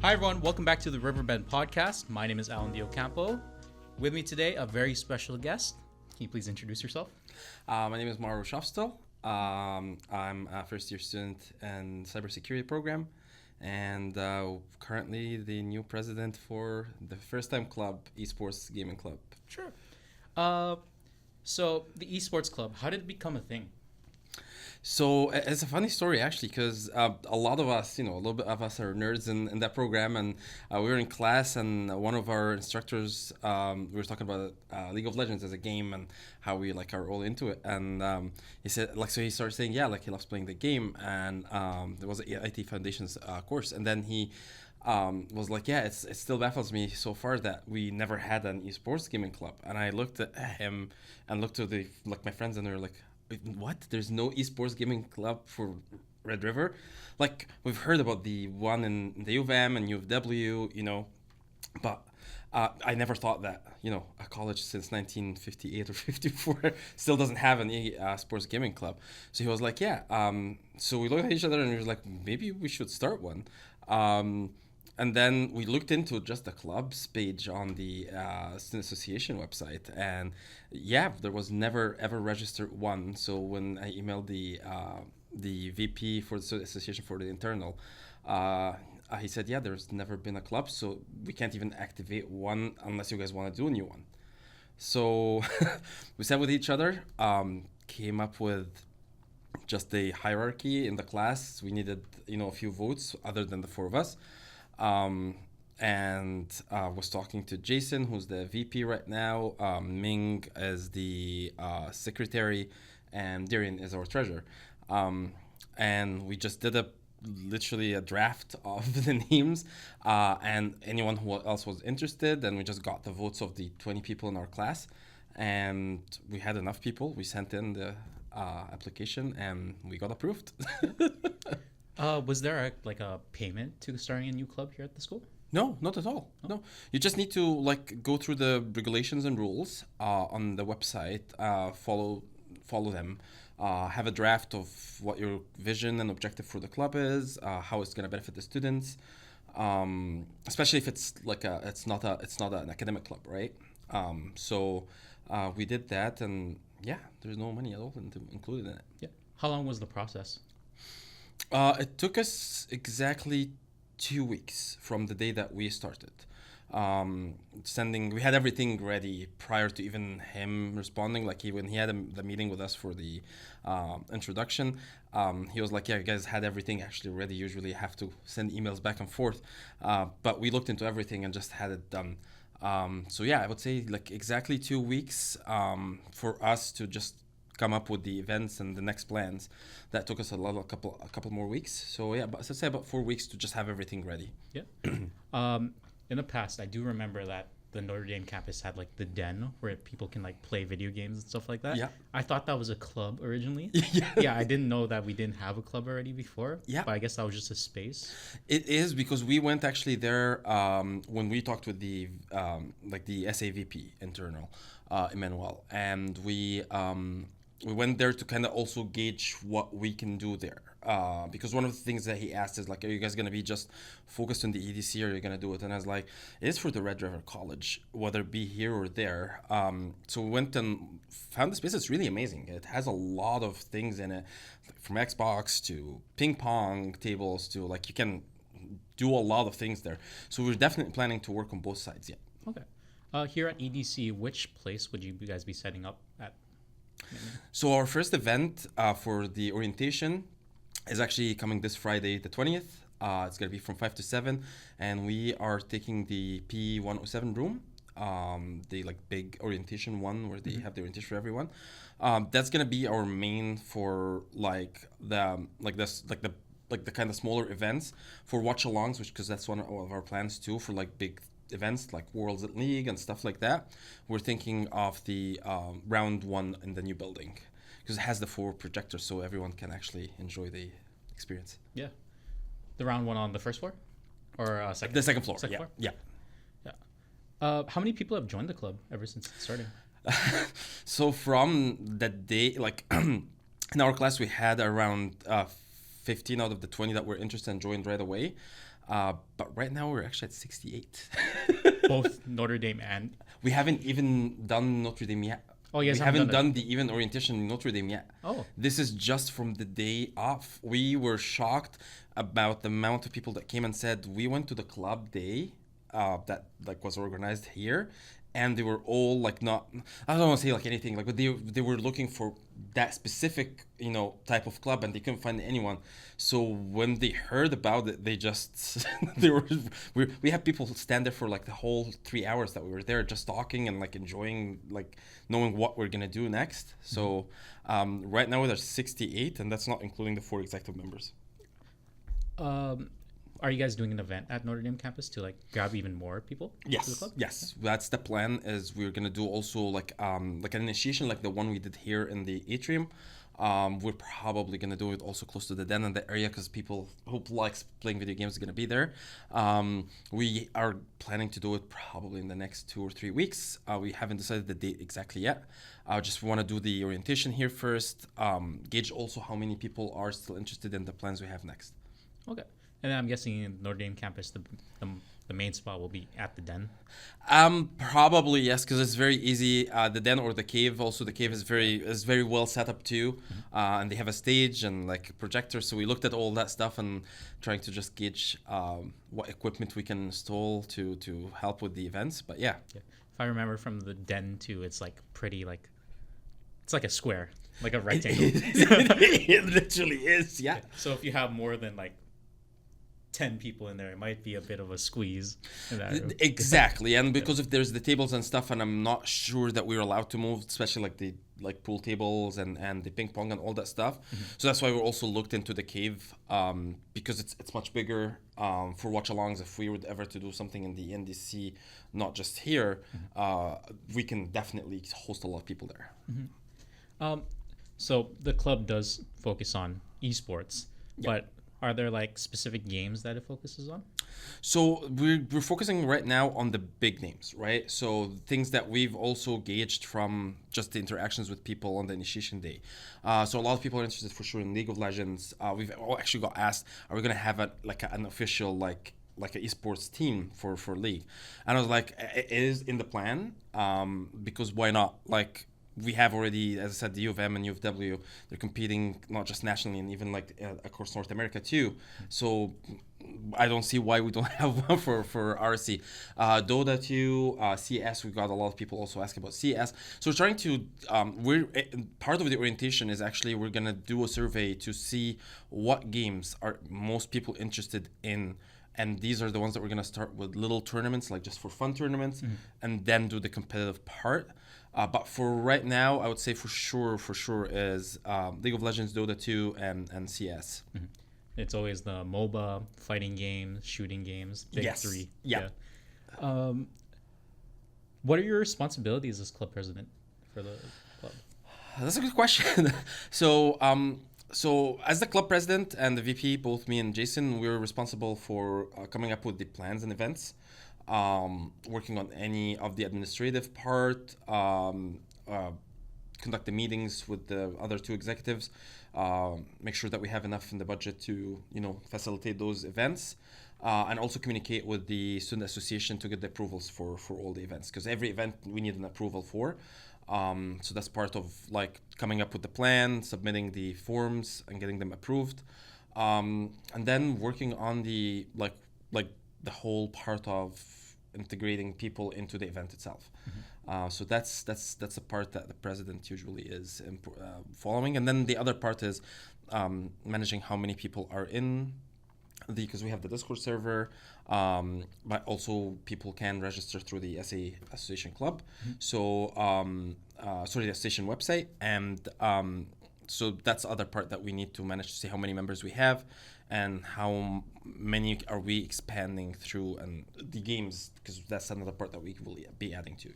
Hi everyone, welcome back to the Riverbend podcast. My name is Alan Diocampo. With me today, a very special guest. Can you please introduce yourself? My name is Maro Shofstall. I'm a first-year student in cybersecurity program, and currently the new president for the first-time club, Esports Gaming Club. Sure. So the Esports Club, how did it become a thing? So it's a funny story actually, because a lot of us, a little bit of us are nerds in that program, and we were in class, and one of our instructors, we were talking about League of Legends as a game and how we are all into it, and he said so he started saying he loves playing the game, and there was an IT Foundations course, and then he was like, it still baffles me so far that we never had an esports gaming club. And I looked at him and looked to my friends, and they were like, what? There's no esports gaming club for Red River? We've heard about the one in the U of M and U of W, but I never thought that, a college since 1958 or 54 still doesn't have an sports gaming club. So he was like, so we looked at each other and we were like, maybe we should start one. And then we looked into just the clubs page on the Student Association website, and there was never ever registered one. So when I emailed the VP for the Student Association for the internal, he said, there's never been a club, so we can't even activate one unless you guys want to do a new one. So we sat with each other, came up with just a hierarchy in the class. We needed a few votes other than the four of us. And was talking to Jason, who's the VP right now. Ming is the secretary, and Darian is our treasurer. And we just did literally a draft of the names, and anyone who else was interested. And we just got the votes of the 20 people in our class, and we had enough people. We sent in the application, and we got approved. Was there a payment to starting a new club here at the school? No, not at all. Oh. No, you just need to go through the regulations and rules on the website, follow them, have a draft of what your vision and objective for the club is, how it's going to benefit the students, especially if it's it's not an academic club, right? So we did that, and there's no money at all included in it. Yeah. How long was the process? It took us exactly 2 weeks from the day that we started. We had everything ready prior to even him responding. When he had the meeting with us for the introduction, he was like, you guys had everything actually ready. Usually you have to send emails back and forth. But we looked into everything and just had it done. I would say exactly 2 weeks for us to just come up with the events and the next plans. That took us a couple more weeks. So but let's say about 4 weeks to just have everything ready. Yeah. In the past, I do remember that the Notre Dame campus had the den where people can play video games and stuff like that. Yeah. I thought that was a club originally. Yeah. I didn't know that we didn't have a club already before. Yeah. But I guess that was just a space. It is, because we went actually there when we talked with the the SAVP internal, Emmanuel, and we went there to kind of also gauge what we can do there. Because one of the things that he asked is are you guys going to be just focused on the EDC, or are you going to do it? And I was like, it is for the Red River College, whether it be here or there. So we went and found the space. It's really amazing. It has a lot of things in it, from Xbox to ping pong tables to you can do a lot of things there. So we're definitely planning to work on both sides. Yeah. Okay. Here at EDC, which place would you guys be setting up at? So our first event for the orientation is actually coming this Friday, the 20th. It's going to be from 5 to 7, and we are taking the P107 room, the big orientation one where they have the orientation for everyone. That's going to be our main for the kind of smaller events for watch-alongs, because that's one of our plans too for big events like Worlds at League and stuff like that. We're thinking of the round one in the new building, because it has the 4 projectors, so everyone can actually enjoy the experience. Yeah. The round one on the first floor? Or second? The second floor. Second floor? Yeah. How many people have joined the club ever since it started? So from that day, in our class, we had around 15 out of the 20 that were interested and joined right away. But right now we're actually at 68. Both Notre Dame and... We haven't even done Notre Dame yet. Oh, yes, we haven't done the event orientation in Notre Dame yet. Oh. This is just from the day off. We were shocked about the amount of people that came and said, we went to the club day that like was organized here, and they were all like not, I don't want to say like anything, like, but they were looking for that specific, you know, type of club, and they couldn't find anyone. So when they heard about it, they just we had people stand there for like the whole 3 hours that we were there, just talking and like enjoying, like knowing what we're gonna do next. So right now there's 68, and that's not including the 4 executive members. Are you guys doing an event at Notre Dame campus to like grab even more people to the club? Yes, that's the plan. Is we're gonna do also like an initiation like the one we did here in the atrium. We're probably gonna do it also close to the den in the area, because people who likes playing video games are gonna be there. We are planning to do it probably in the next 2 or 3 weeks. We haven't decided the date exactly yet. I just want to do the orientation here first. Gauge also how many people are still interested in the plans we have next. Okay. And then I'm guessing in Notre Dame campus, the main spot will be at the den. Probably yes, because it's very easy. The den or the cave. Also, the cave is very well set up too, and they have a stage and like a projector. So we looked at all that stuff and trying to just gauge what equipment we can install to help with the events. But yeah. If I remember from the den too, it's like pretty like, it's like a square, like a rectangle. It literally is. Yeah. So if you have more than like 10 people in there, it might be a bit of a squeeze in that room. Exactly. And because if there's the tables and stuff, and I'm not sure that we're allowed to move, especially like the pool tables and the ping pong and all that stuff. So that's why we also looked into the cave, because it's much bigger for watch alongs. If we were ever to do something in the NDC, not just here, we can definitely host a lot of people there. So the club does focus on esports, but are there like specific games that it focuses on? So we're focusing right now on the big names, right? So things that we've also gauged from just the interactions with people on the initiation day. So a lot of people are interested for sure in League of Legends. We've actually got asked, are we going to have an official like an esports team for League? And I was like, it is in the plan, because why not? Like, we have already, as I said, the U of M and U of W, they're competing not just nationally and even like across North America too. So I don't see why we don't have one for RRC. Dota 2, CS, we got a lot of people also asking about CS. So we're trying to, part of the orientation is actually we're going to do a survey to see what games are most people interested in. And these are the ones that we're going to start with little tournaments, like just for fun tournaments, and then do the competitive part. But for right now, I would say for sure is League of Legends, Dota 2, and CS. It's always the MOBA, fighting games, shooting games, big three. Yeah. What are your responsibilities as club president for the club? That's a good question. So as the club president and the VP, both me and Jason, we're responsible for coming up with the plans and events. Working on any of the administrative part, conduct the meetings with the other 2 executives, make sure that we have enough in the budget to, facilitate those events, and also communicate with the student association to get the approvals for all the events, because every event we need an approval for. So that's part of like coming up with the plan, submitting the forms, and getting them approved, and then working on the like the whole part of integrating people into the event itself. So that's a part that the president usually is following. And then the other part is managing how many people are in because we have the Discord server, but also people can register through the SA Association Club. So the association website, and so that's the other part that we need to manage to see how many members we have and how many are we expanding through and the games, because that's another part that we will be adding to.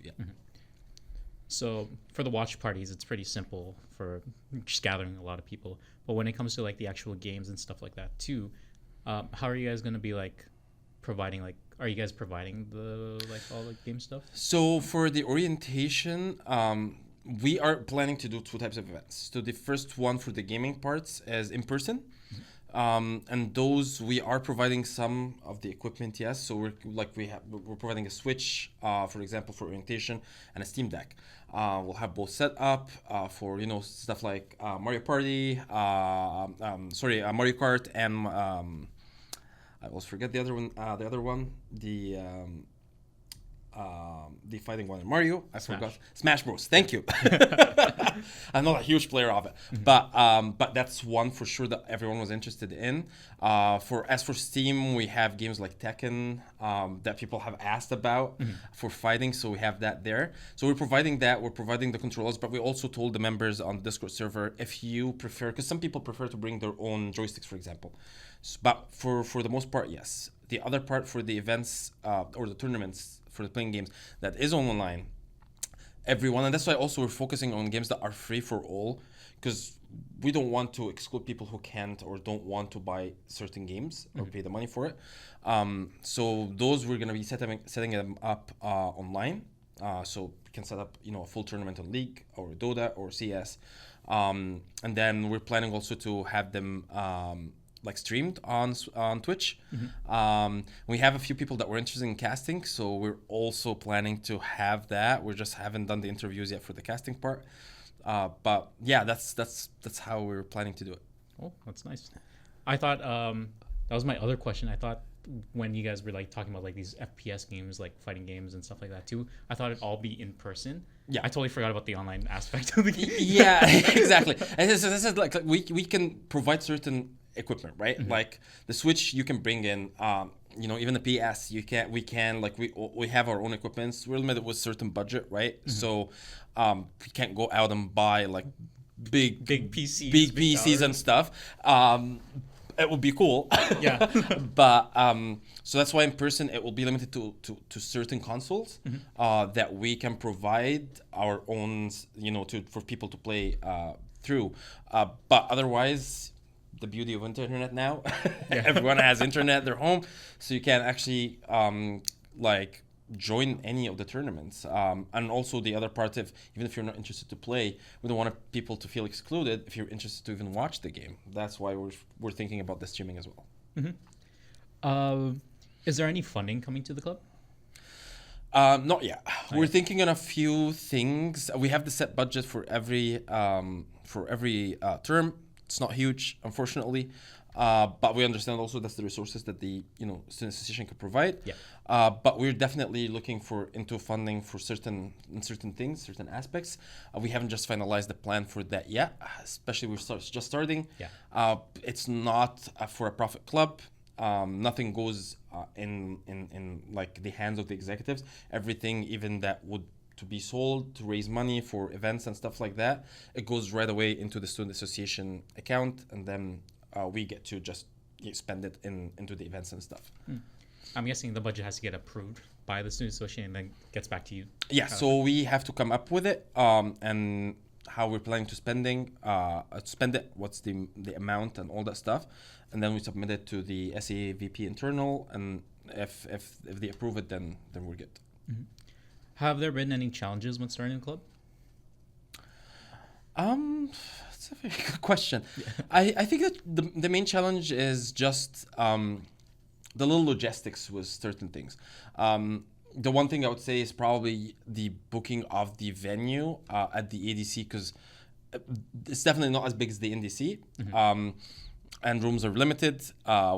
So for the watch parties, it's pretty simple for just gathering a lot of people. But when it comes to like the actual games and stuff like that too, how are you guys going to be like providing, like, are you guys providing the like all the game stuff? So for the orientation, we are planning to do 2 types of events. So the first one for the gaming parts is in person. And those we are providing some of the equipment, yes. So we're providing a Switch, for example, for orientation, and a Steam Deck. We'll have both set up for stuff like Mario Party, Mario Kart, and I always forget the other one, the fighting one in Mario. I forgot. Smash Bros. Thank you. I'm not a huge player of it, but that's one for sure that everyone was interested in. As for Steam, we have games like Tekken that people have asked about for fighting, so we have that there. So we're providing that. We're providing the controllers, but we also told the members on the Discord server, if you prefer, because some people prefer to bring their own joysticks, for example. But for the most part, yes. The other part for the events or the tournaments for the playing games that is online, everyone, and that's why also we're focusing on games that are free for all, because we don't want to exclude people who can't or don't want to buy certain games or pay the money for it. So those we're going to be setting them up online, so we can set up a full tournament on League or Dota or CS, and then we're planning also to have them streamed on Twitch. We have a few people that were interested in casting, so we're also planning to have that. We just haven't done the interviews yet for the casting part, but yeah, that's how we're planning to do it. Oh, that's nice. I thought that was my other question. I thought when you guys were talking about these FPS games, like fighting games and stuff like that too, I thought it'd all be in person. Yeah, I totally forgot about the online aspect of the game. Yeah, exactly. And this is we can provide certain equipment, right? Like the Switch, you can bring in, even the PS, we have our own equipment. We're limited with certain budget, right? So we can't go out and buy big PCs, big PCs and stuff. It would be cool. Yeah. But so that's why in person it will be limited to certain consoles that we can provide our own, for people to play through. But otherwise, the beauty of internet now, everyone has internet at their home, so you can actually join any of the tournaments. And also the other part of, even if you're not interested to play, we don't want people to feel excluded if you're interested to even watch the game. That's why we're thinking about the streaming as well. Is there any funding coming to the club? Not yet. We're thinking on a few things. We have the set budget for every term. It's not huge, unfortunately, but we understand also that's the resources that the student association could provide. Yeah. But we're definitely looking into funding for certain things, certain aspects. We haven't just finalized the plan for that yet, especially we're just starting. Yeah. It's not a for-profit club. Nothing goes in the hands of the executives. Everything, even that would to be sold to raise money for events and stuff like that, it goes right away into the student association account, and then we get to just spend it into the events and stuff. I'm guessing the budget has to get approved by the student association and then gets back to you. Yeah, so we have to come up with it and how we're planning to spend it, what's the amount and all that stuff, and then we submit it to the SAVP internal, and if they approve it, then we're good. Have there been any challenges when starting the club? That's a very good question. Yeah. I think that the main challenge is just the little logistics with certain things. The one thing I would say is probably the booking of the venue at the ADC, because it's definitely not as big as the NDC. And rooms are limited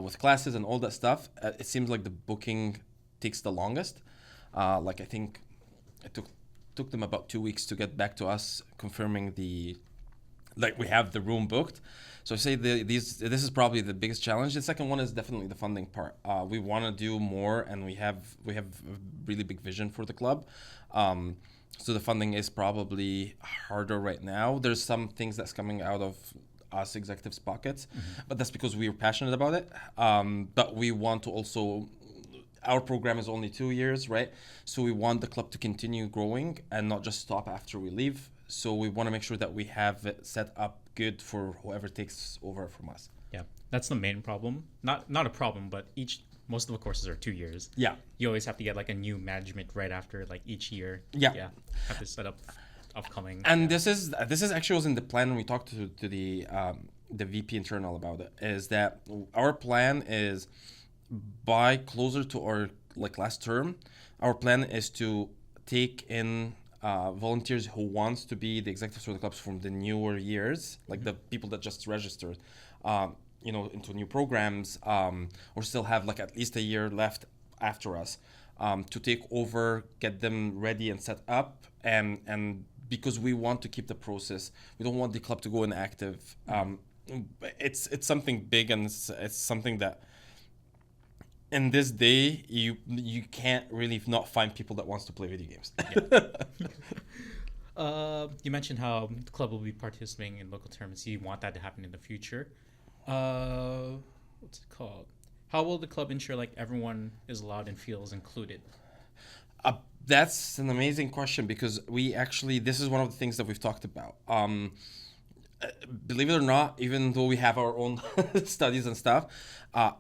with classes and all that stuff. It seems like the booking takes the longest. I think it took them about 2 weeks to get back to us confirming we have the room booked. So I say this is probably the biggest challenge. The second one is definitely the funding part. We want to do more, and we have a really big vision for the club. So the funding is probably harder right now. There's some things that's coming out of us executives' pockets, but that's because we are passionate about it. But we want to also, our program is only 2 years, right? So we want the club to continue growing and not just stop after we leave. So we want to make sure that we have it set up good for whoever takes over from us. Yeah, that's the main problem. Not a problem, but most of the courses are 2 years. Yeah. You always have to get a new management right after each year. Yeah. Yeah. Have to set up upcoming. And this is actually was in the plan when we talked to the the VP internal about it, is that our plan is by closer to our like last term, our plan is to take in volunteers who wants to be the executives for the clubs from the newer years, like the people that just registered, into new programs, or still have like at least a year left after us, to take over, get them ready and set up, and because we want to keep the process, we don't want the club to go inactive. It's something big, and it's something that in this day you can't really not find people that wants to play video games. You mentioned how the club will be participating in local tournaments. You want that to happen in the future. What's it called? How will the club ensure like everyone is allowed and feels included? That's an amazing question, because this is one of the things that we've talked about. Believe it or not, even though we have our own studies and stuff,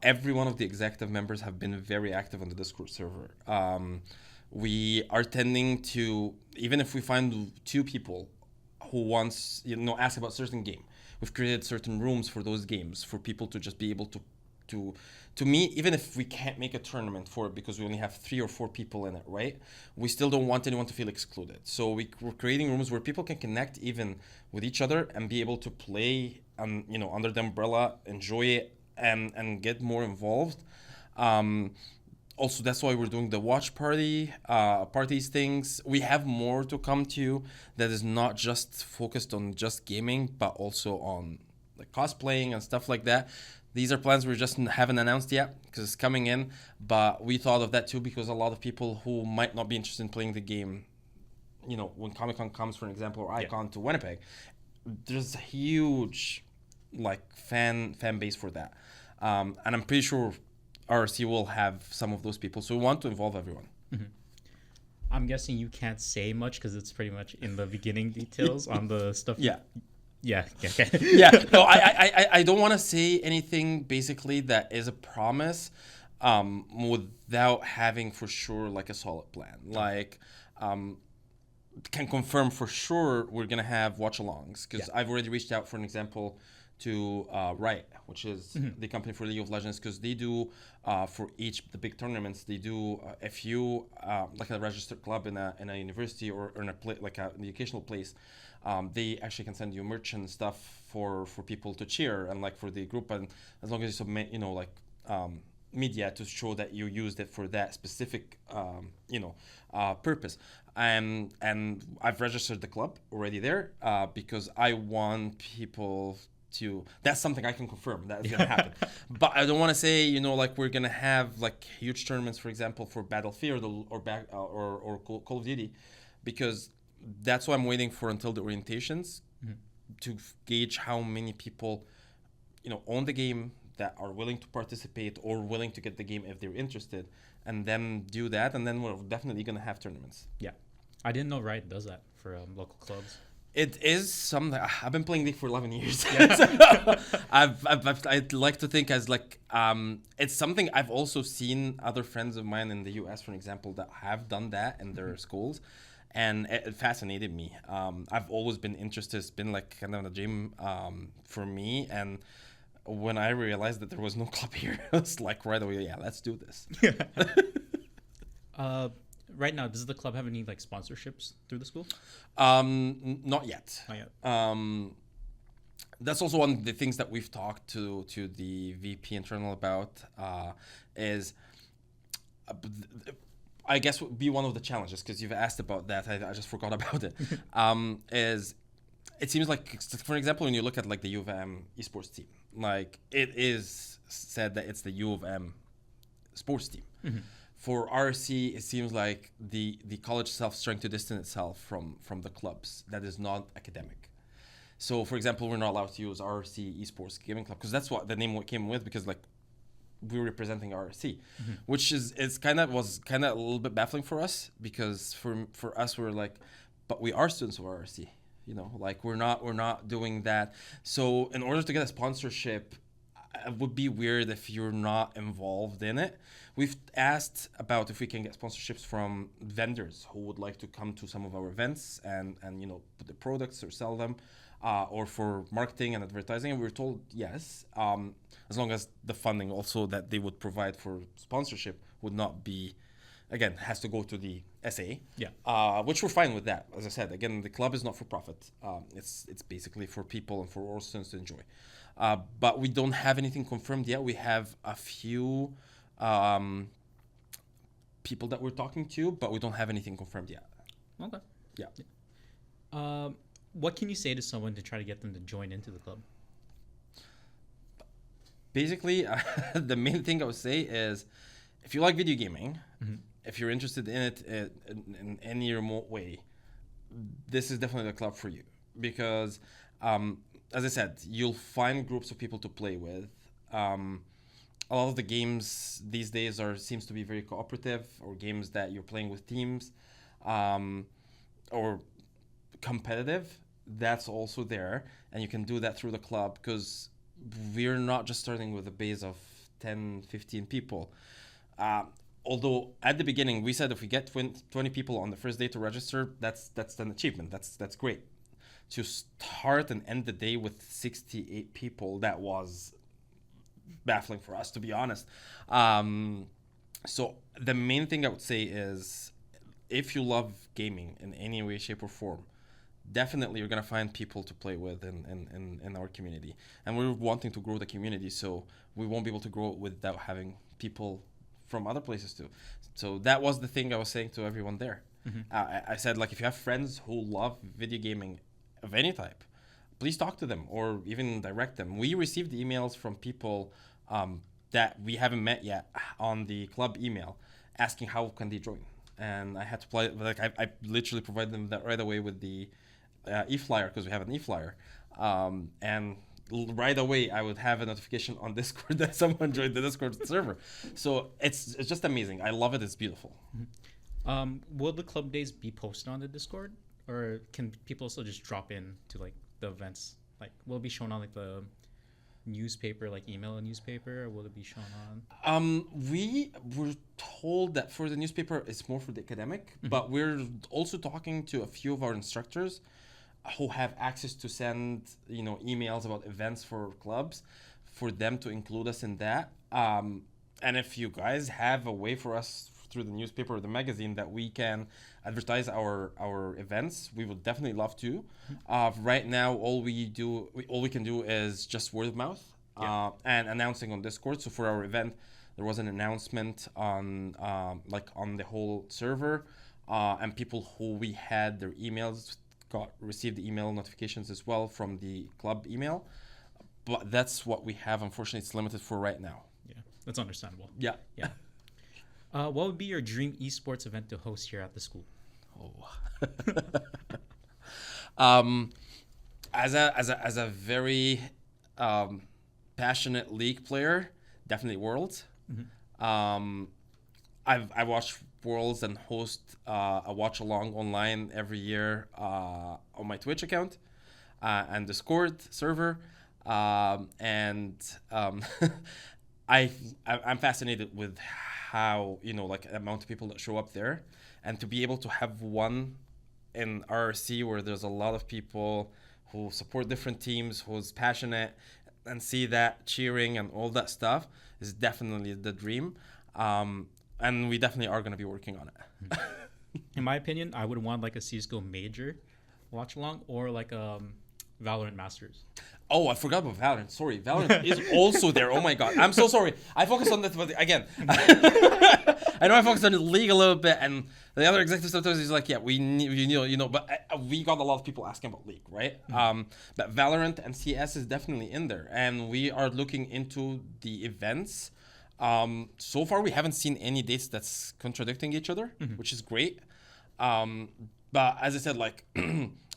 every one of the executive members have been very active on the Discord server. We are tending to, even if we find two people who wants, ask about certain game, we've created certain rooms for those games for people to just be able to meet, even if we can't make a tournament for it because we only have 3 or 4 people in it, right? We still don't want anyone to feel excluded. So we're creating rooms where people can connect even with each other and be able to play under the umbrella, enjoy it, and get more involved. Also, that's why we're doing the watch parties things. We have more to come to that is not just focused on just gaming, but also on like cosplaying and stuff like that. These are plans we just haven't announced yet because it's coming in, but we thought of that too because a lot of people who might not be interested in playing the game, when Comic-Con comes, for example, or Icon to Winnipeg, there's a huge fan base for that. And I'm pretty sure RRC will have some of those people, so we want to involve everyone. Mm-hmm. I'm guessing you can't say much because it's pretty much in the beginning details on the stuff. Yeah. Yeah. Okay. Yeah. No, I don't want to say anything basically that is a promise, without having for sure like a solid plan. Can confirm for sure we're gonna have watch-alongs because I've already reached out, for an example, to Riot, which is the company for League of Legends, because they do for the big tournaments, they do if you like a registered club in a university or in an educational place, they actually can send you merch and stuff for people to cheer and for the group, and as long as you submit media to show that you used it for that specific purpose. And I've registered the club already there because I want people to. That's something I can confirm that is gonna happen. But I don't want to say we're gonna have huge tournaments, for example, for Battlefield or Call of Duty, because that's why I'm waiting for until the orientations to gauge how many people own the game that are willing to participate or willing to get the game if they're interested, and then do that, and then we're definitely gonna have tournaments. Yeah, I didn't know Riot does that for local clubs. It is something. I've been playing League for 11 years. Yeah. I'd like to think as it's something I've also seen other friends of mine in the US, for example, that have done that in their schools, and it fascinated me. I've always been interested. It's been kind of a dream for me, and when I realized that there was no club here, it's right away, let's do this. Right now, does the club have any sponsorships through the school? Not yet. Not yet. That's also one of the things that we've talked to the VP internal about, is I guess would be one of the challenges, because you've asked about that. I just forgot about it. Is it seems for example, when you look at the U of M Esports team, it is said that it's the U of M sports team. Mm-hmm. For RRC, it seems like the college itself is trying to distance itself from the clubs that is not academic. So, for example, we're not allowed to use RRC Esports Gaming Club because that's what the name came with, because we were representing RRC, which was kind of a little bit baffling for us, because for us we're but we are students of RRC, we're not doing that. So in order to get a sponsorship, it would be weird if you're not involved in it. We've asked about if we can get sponsorships from vendors who would like to come to some of our events and put the products or sell them. or for marketing and advertising? And we were told yes, as long as the funding also that they would provide for sponsorship would not be, again, has to go to the SA. Yeah. Which we're fine with that. As I said, again, the club is not for profit. It's basically for people and for all students to enjoy. But we don't have anything confirmed yet. We have a few people that we're talking to, but we don't have anything confirmed yet. Okay. Yeah. What can you say to someone to try to get them to join into the club? Basically, the main thing I would say is, if you like video gaming, Mm-hmm. if you're interested in it in any remote way, this is definitely the club for you. Because, as I said, you'll find groups of people to play with. A lot of the games these days seems to be very cooperative, or games that you're playing with teams, or competitive. That's also there, and you can do that through the club, because we're not just starting with a base of 10, 15 people. Although at the beginning we said if we get 20 people on the first day to register, that's an achievement. That's great. To start and end the day with 68 people, that was baffling for us, to be honest. So the main thing I would say is, if you love gaming in any way, shape, or form, definitely you're going to find people to play with in our community. And we're wanting to grow the community, so we won't be able to grow it without having people from other places too. So that was the thing I was saying to everyone there. Mm-hmm. I said, like, if you have friends who love video gaming of any type, please talk to them or even direct them. We received emails from people that we haven't met yet on the club email asking how can they join. And I had to play, like, I literally provided them that right away with the e-flyer, because we have an e-flyer. And right away I would have a notification on Discord that someone joined the Discord server. So it's just amazing. I love it. It's beautiful. Mm-hmm. Will the club days be posted on the Discord, or can people also just drop in to like the events? Like, will it be shown on like the newspaper, like email a newspaper, or will it be shown on? We were told that for the newspaper it's more for the academic, mm-hmm. but we're also talking to a few of our instructors who have access to send, emails about events for clubs, for them to include us in that. And if you guys have a way for us through the newspaper or the magazine that we can advertise our events, we would definitely love to. Right now, all we can do is just word of mouth, and announcing on Discord. So for our event, there was an announcement on on the whole server, and people who we had their emails received the email notifications as well from the club email. But that's what we have. Unfortunately, it's limited for right now. Yeah, that's understandable. Yeah. What would be your dream esports event to host here at the school? As a very passionate League player, definitely Worlds. Mm-hmm. I watch Worlds and host a watch along online every year on my Twitch account and Discord server, and I'm fascinated with how the amount of people that show up there, and to be able to have one in RRC where there's a lot of people who support different teams, who's passionate, and see that cheering and all that stuff is definitely the dream. And we definitely are going to be working on it. In my opinion, I would want like a CSGO major watch along, or like Valorant Masters. Oh, I forgot about Valorant. Sorry, Valorant is also there. Oh my god, I'm so sorry. I focused on that, but again, I know I focused on the League a little bit, and the other executive sometimes is like, yeah, we need, but we got a lot of people asking about League, right? Mm-hmm. But Valorant and CS is definitely in there, and we are looking into the events. So far, we haven't seen any dates that's contradicting each other, mm-hmm. which is great. But as I said,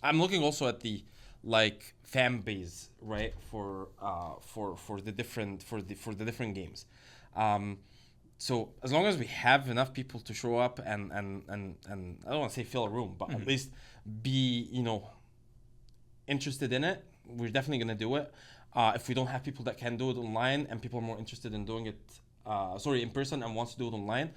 I'm looking also at the fan base, right, for the different games. So as long as we have enough people to show up and I don't want to say fill a room, but mm-hmm. at least be interested in it, we're definitely gonna do it. If we don't have people that can do it online and people are more interested in doing it in person and wants to do it online,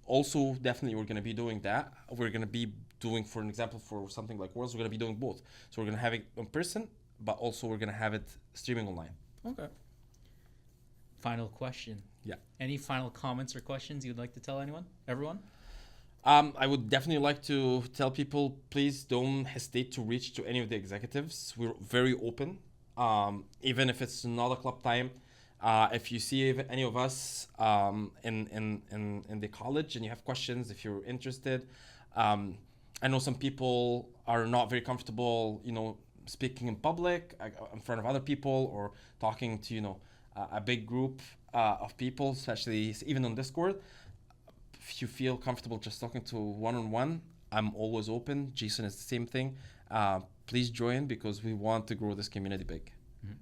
also definitely we're going to be doing that. We're going to be doing, for an example, for something like Worlds, we're going to be doing both. So we're going to have it in person but also we're going to have it streaming online. Okay. Final question. Yeah. Any final comments or questions you'd like to tell everyone? I would definitely like to tell people, please don't hesitate to reach to any of the executives. We're very open, even if it's not a club time. If you see any of us in the college and you have questions, if you're interested, I know some people are not very comfortable, speaking in public in front of other people or talking to, a big group of people, especially even on Discord. If you feel comfortable just talking to one-on-one, I'm always open. Jason is the same thing. Please join because we want to grow this community big. Mm-hmm.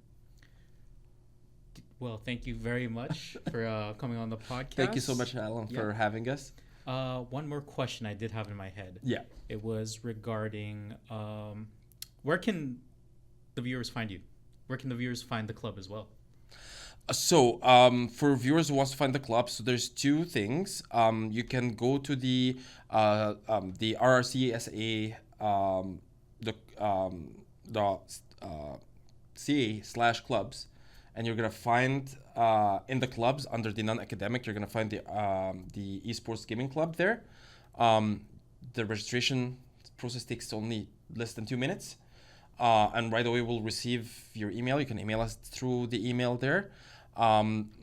Well, thank you very much for coming on the podcast. Thank you so much, Alan, for having us. One more question I did have in my head. Yeah. It was regarding where can the viewers find you? Where can the viewers find the club as well? So for viewers who wants to find the club, so there's two things. You can go to the RRC SA CA/clubs, and you're gonna find in the clubs under the non-academic, you're gonna find the Esports gaming club there. The registration process takes only less than 2 minutes, and right away we'll receive your email. You can email us through the email there.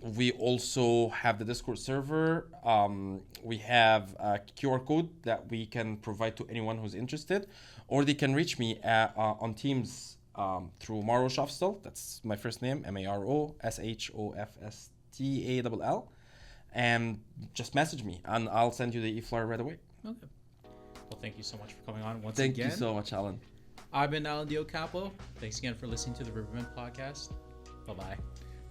We also have the Discord server. We have a QR code that we can provide to anyone who's interested, or they can reach me on Teams through Maro Shofstall. That's my first name, MaroShofstall, and just message me and I'll send you the e-flyer right away. Okay. Well, thank you so much for coming on once again. Thank you so much, Alan. I've been Alan Diocapo. Thanks again for listening to the Riverbend podcast. Bye-bye.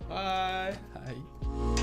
Bye. Hi.